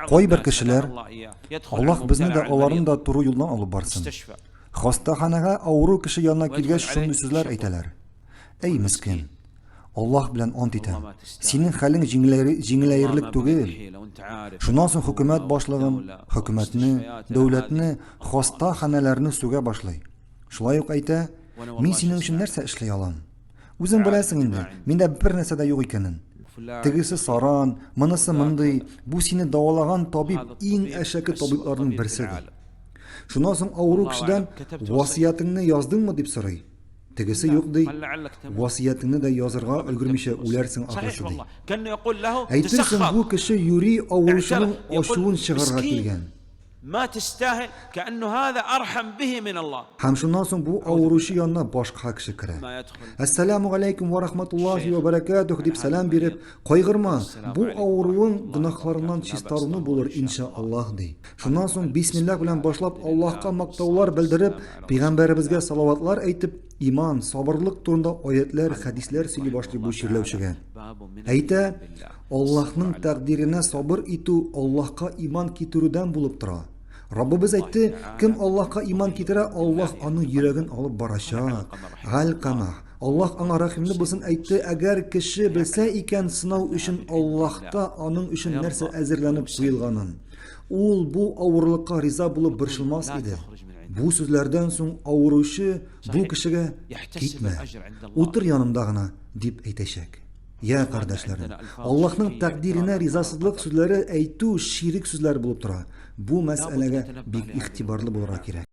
Кой бер кешеләр Аллаһ безне дә аларны да туры юлдан алып барсын. Хастаханага авыру кеше янына килгәч шундый сүзләр әйтәләр. Эй мискин, Аллаһ белән ант итәм. Синең хәлең җиңеләерлек түгел. Шуннан соң хөкүмәт башлыгын, хөкүмәтне, дәүләтне, хастаханәләрне сүгә башлый. Шулай ук әйтә, мин синең өчен нәрсә эшли алам? Үзең беләсең инде, миндә бер нәрсә дә юк икәнен. Тегесе саран, монысы мондый, бу сине давалаган табиб иң әшәке табибларның берседер. Шуннан соң авыру кешедән васиятыңны яздыңмы дип сорый. Тегесе юк ди. Васиятыңны да язырга өлгермичә үләрсең ахырсы ди. Әйтерсең бу кеше юри авыручының ачуын чыгарга килгән. ما تستاهل كأنه هذا أرحم به من الله. Һәм шуннан соң бу авыручы янына башка кеше керә. Ассаламу алейкум ва рахматуллахи ва баракатух дип салам биреп, кайгырма, бу авыруың гынахларыннан чистаруны булыр иншааллаһ ди. Шуннан соң бисмиллах белән башлап Аллаһка мактаулар белдереп, пәйгамбәребезгә салаватлар әйтеп, иман, сабырлык турында аятлар, хадисләр сөйли башлый бу ширләүчегә. Әйтә, Аллаһның тәкъдиренә сабыр итү Аллаһка иман китерүдән булып тора. Раббыбыз әйтте, кем Аллаһка иман китерә, Аллаһ аның йөрәген алып барачак. Галь-камах. Аллаһ аңа рәхимле булсын әйтте, әгәр кеше белсә икән сынау өчен Аллаһта аның өчен нәрсә әзерләнеп куелганын, ул бу авырлыкка риза булып борчылмас иде. Бу сүзләрдән соң авыручы бу кешегә китмә, утыр янымда гына дип әйтәчәк. Я кардәшләрем, Аллаһның тәкъдиренә ризасызлык сүзләре әйтү ширик сүзләр булып тора. Бу мәсьәләгә бик игътибарлы булырга кирәк.